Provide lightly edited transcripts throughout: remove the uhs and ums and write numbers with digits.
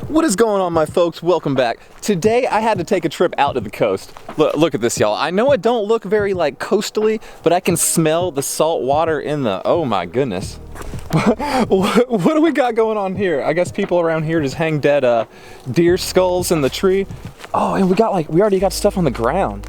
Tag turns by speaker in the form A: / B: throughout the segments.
A: What is going on, my folks? Welcome back. Today I had to take a trip out to the coast. Look at this, y'all. I know it don't look very like coastally, but I can smell the salt water in the, oh my goodness. What do we got going on here? I guess people around here just hang dead deer skulls in the tree. Oh, and we already got stuff on the ground.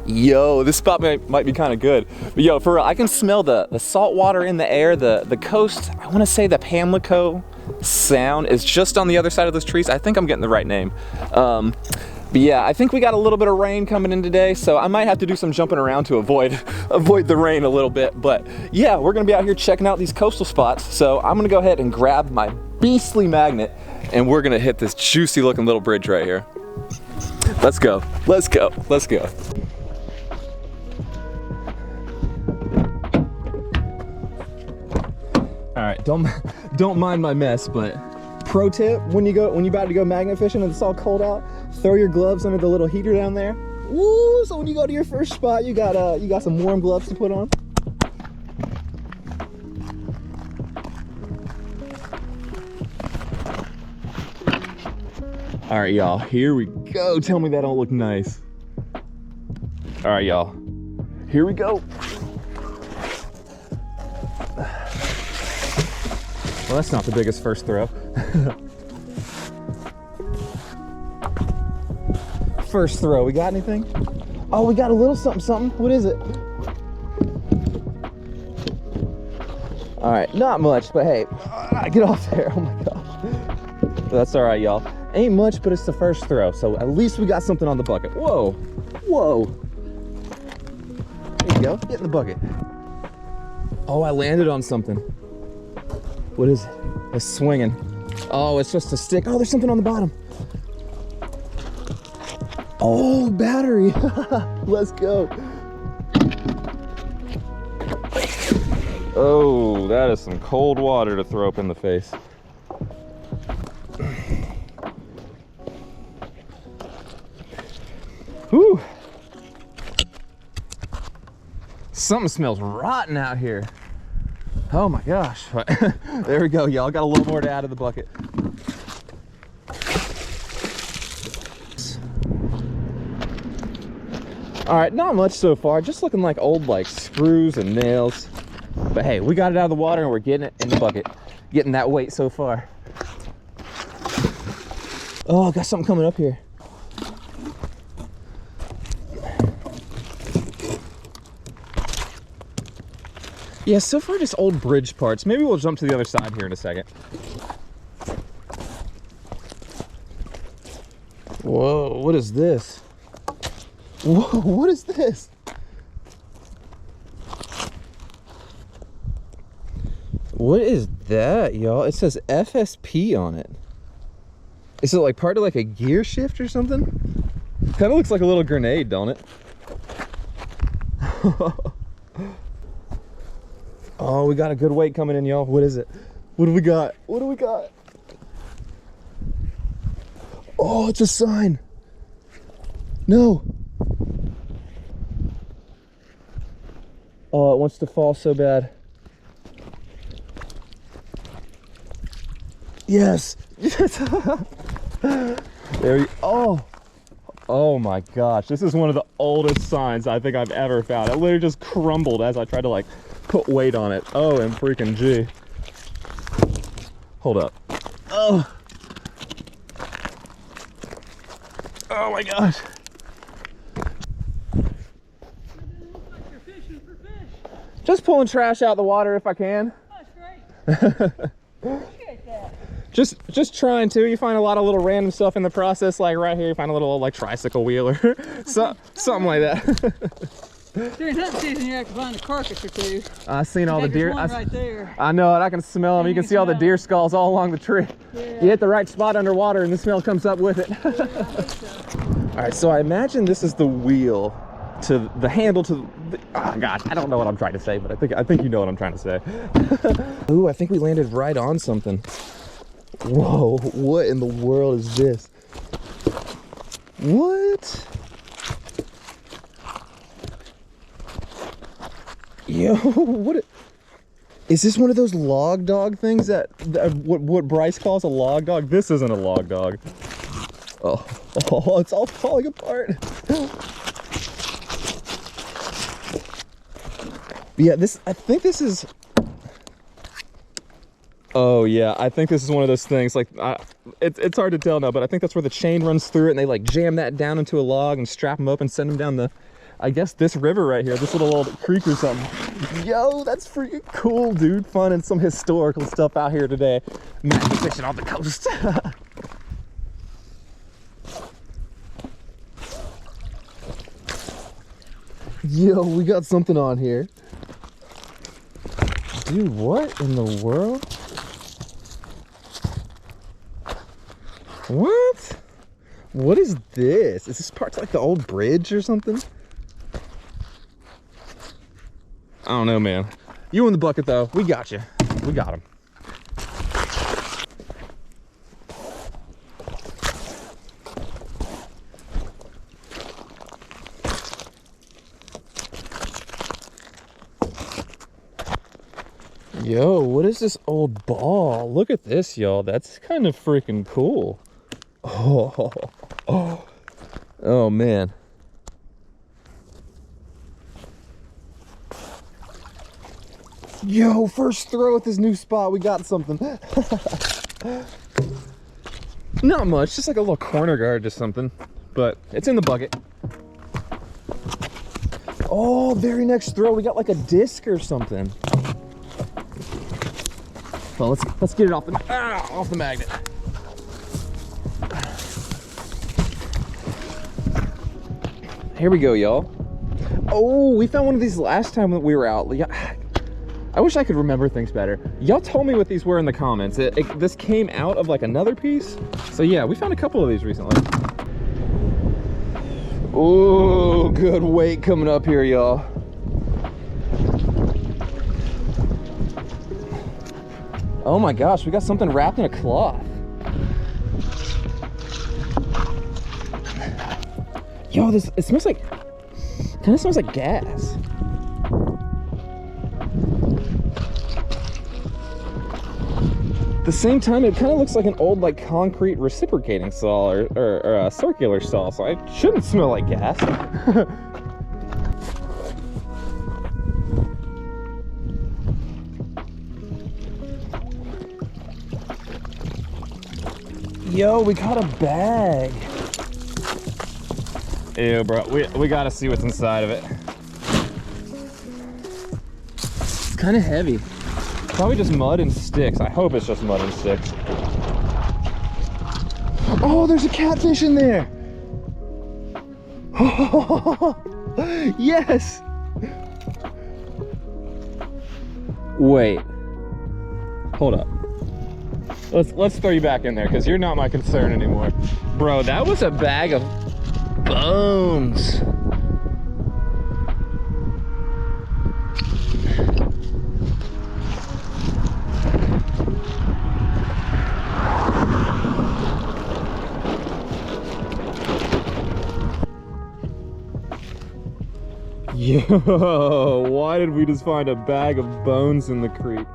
A: Yo, this spot might be kind of good. But yo, for real, I can smell the salt water in the air, the coast. I want to say the Pamlico Sound is just on the other side of those trees. I think I'm getting the right name. But yeah, I think we got a little bit of rain coming in today, so I might have to do some jumping around to avoid the rain a little bit. But yeah, we're gonna be out here checking out these coastal spots. So I'm gonna go ahead and grab my beastly magnet, and we're gonna hit this juicy looking little bridge right here. Let's go, let's go, let's go. All right, don't mind my mess, but pro tip, when you about to go magnet fishing and it's all cold out, throw your gloves under the little heater down there. Woo! So when you go to your first spot, you got some warm gloves to put on. All right, y'all, here we go. Tell me that don't look nice. All right, y'all, here we go. Well, that's not the biggest first throw. First throw, we got anything? Oh, we got a little something. What is it? All right, not much, but hey, get off there. Oh my gosh. That's all right, y'all. Ain't much, but it's the first throw, so at least we got something on the bucket. Whoa, whoa. There you go, get in the bucket. Oh, I landed on something. What is it? It's swinging. Oh, it's just a stick. Oh, there's something on the bottom. Oh, battery. Let's go. Oh, that is some cold water to throw up in the face. Whew. Something smells rotten out here. Oh my gosh. There we go, y'all. Got a little more to add to the bucket. All right, not much so far. Just looking like old screws and nails. But hey, we got it out of the water and we're getting it in the bucket. Getting that weight so far. Oh, got something coming up here. Yeah, so far just old bridge parts. Maybe we'll jump to the other side here in a second. Whoa, what is this? Whoa, what is this? What is that, y'all? It says FSP on it. Is it like part of like a gear shift or something? Kind of looks like a little grenade, don't it? Oh, we got a good weight coming in, y'all. What is it? What do we got? What do we got? Oh, it's a sign. No. Oh, it wants to fall so bad. Yes. There you, oh my gosh. This is one of the oldest signs I think I've ever found. It literally just crumbled as I tried to put weight on it. Oh, and freaking G. Hold up. Oh. Oh my gosh. Just pulling trash out of the water if I can. That's great. Appreciate that. Just trying to. You find a lot of little random stuff in the process, like right here. You find a little tricycle wheel or something like that.
B: During hunting season, you have to find a carcass or two.
A: I've seen all the deer.
B: Right there.
A: I know it. I can smell them. You can see all the deer skulls all along the tree. Yeah. You hit the right spot underwater, and the smell comes up with it. Yeah, I think so. All right, so I imagine this is the wheel to the handle to the, oh gosh, I don't know what I'm trying to say, but I think you know what I'm trying to say. Ooh, I think we landed right on something. Whoa, what in the world is this? What? Yo, what? Is this one of those log dog things that what Bryce calls a log dog? This isn't a log dog. Oh, it's all falling apart. Yeah, I think this is. Oh yeah, I think this is one of those things. Like, it's hard to tell now, but I think that's where the chain runs through it, and they like jam that down into a log and strap them up and send them down the, I guess, this river right here, this little old creek or something. Yo, that's freaking cool, dude. Fun and some historical stuff out here today. Magic fishing on the coast. Yo, we got something on here. Dude, what in the world? What? What is this? Is this part to like the old bridge or something? I don't know, man. You in the bucket though. We got you. We got him. Yo, what is this old ball? Look at this, y'all. That's kind of freaking cool. Oh man. Yo, first throw at this new spot. We got something. Not much, just like a little corner guard or something, but it's in the bucket. Oh, very next throw, we got like a disc or something. Well, let's get it off the magnet. Here we go, y'all. Oh, we found one of these last time that we were out. I wish I could remember things better. Y'all told me what these were in the comments. This came out of like another piece. So yeah, we found a couple of these recently. Oh, good weight coming up here, y'all. Oh my gosh, we got something wrapped in a cloth. Yo, it smells like, kind of smells like gas. At the same time, it kind of looks like an old like concrete reciprocating saw or a circular saw, so it shouldn't smell like gas. Yo, we got a bag. Ew, bro, we gotta see what's inside of it. It's kind of heavy. Probably just mud and sticks. I hope it's just mud and sticks. Oh, there's a catfish in there. Yes. Wait. Hold up. Let's throw you back in there because you're not my concern anymore. Bro, that was a bag of bones. Yo, why did we just find a bag of bones in the creek?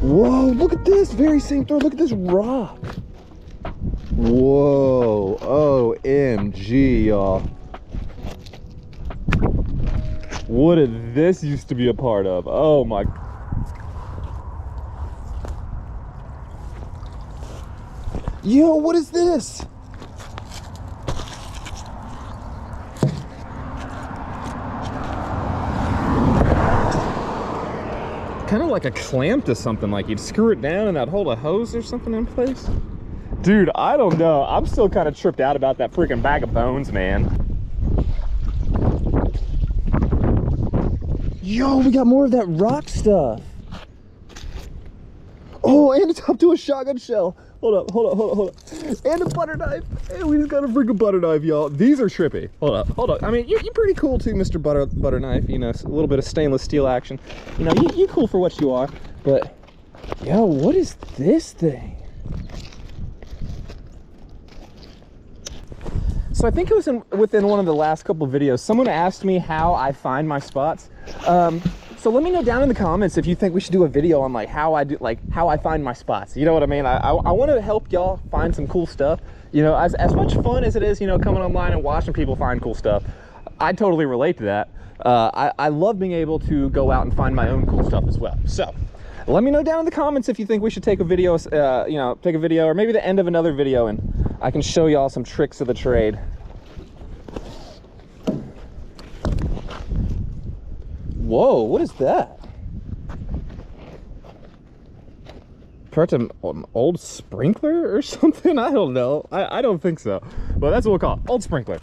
A: Whoa, look at this, very same throw. Look at this rock. Whoa, OMG, y'all. What did this used to be a part of? Oh my. Yo, what is this? Kind of like a clamp to something, like you'd screw it down and that'd hold a hose or something in place. Dude, I don't know. I'm still kind of tripped out about that freaking bag of bones, man. Yo, we got more of that rock stuff. Oh, and it's up to a shotgun shell. Hold up. And a butter knife. And we just got a freaking butter knife, y'all. These are trippy. Hold up. I mean, you're pretty cool too, Mr. Butter Knife. You know, a little bit of stainless steel action. You know, you cool for what you are. But, yo, what is this thing? So I think it was within one of the last couple of videos, someone asked me how I find my spots. So let me know down in the comments if you think we should do a video on like how I find my spots. You know what I mean? I want to help y'all find some cool stuff. You know, as much fun as it is, you know, coming online and watching people find cool stuff, I totally relate to that. I love being able to go out and find my own cool stuff as well. So let me know down in the comments if you think we should take a video, you know, take a video or maybe the end of another video and I can show y'all some tricks of the trade. Whoa, what is that? Perhaps an old sprinkler or something? I don't know. I don't think so. But that's what we'll call it. Old sprinkler.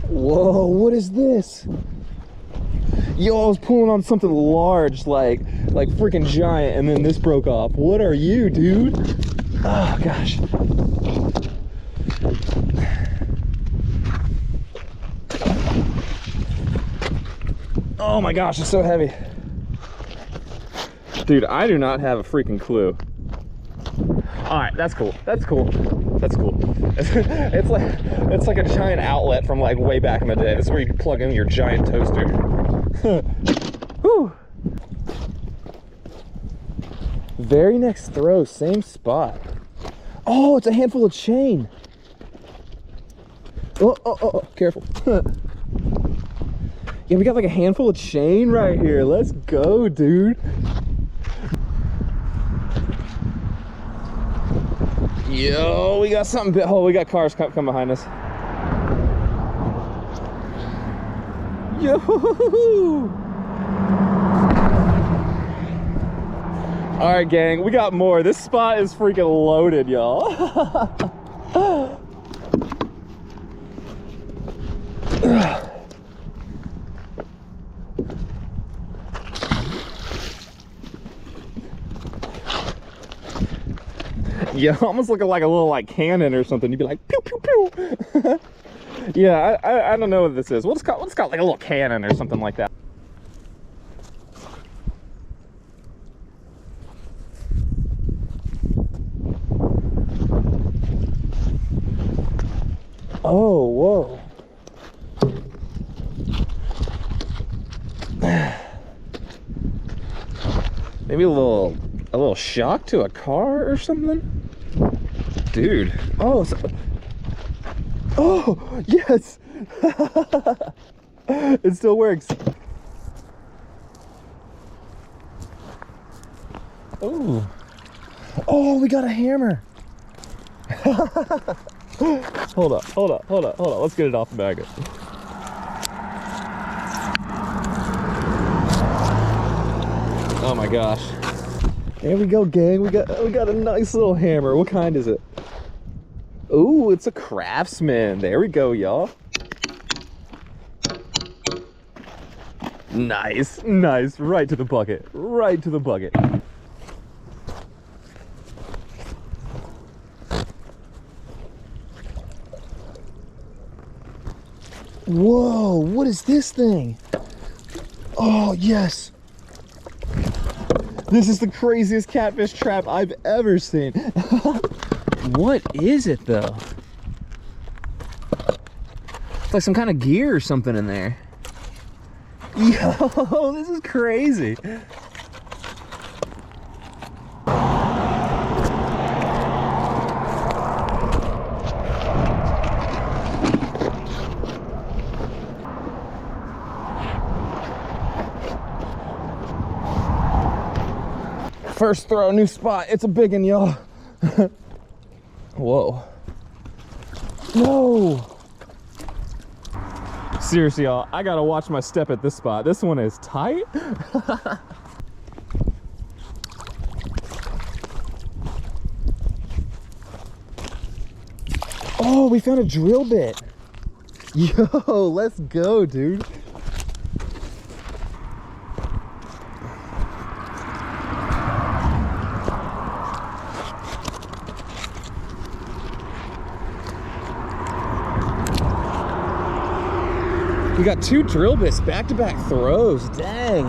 A: Whoa, what is this? Yo, I was pulling on something large, like freaking giant, and then this broke off. What are you, dude? Oh, gosh. Oh my gosh, it's so heavy. Dude, I do not have a freaking clue. All right, that's cool. That's cool. That's cool. It's like a giant outlet from like way back in the day. This is where you can plug in your giant toaster. Whew. Very next throw, same spot. Oh, it's a handful of chain. Oh, careful. Yeah, we got like a handful of chain right here. Let's go, dude. Yo, we got something. Oh, we got cars come behind us. Yo. All right, gang, we got more. This spot is freaking loaded, y'all. Yeah, almost looking like a little like cannon or something. You'd be like pew pew pew. Yeah, I don't know what this is. Let's call it like a little cannon or something like that. Oh, whoa. Maybe a little shock to a car or something? Dude. Oh, oh, yes. It still works. Oh. Oh, we got a hammer. Hold up. Let's get it off the magnet. Oh my gosh. There we go, gang. We got a nice little hammer. What kind is it? Ooh, it's a Craftsman. There we go, y'all. Nice. Right to the bucket. Whoa, what is this thing? Oh, yes. This is the craziest catfish trap I've ever seen. What is it, though? It's like some kind of gear or something in there. Yo, this is crazy. First throw, new spot. It's a big one, y'all. Whoa. No. Seriously, y'all, I gotta watch my step at this spot. This one is tight. Oh, we found a drill bit. Yo, let's go, dude. We got two drill bits, back-to-back throws. Dang.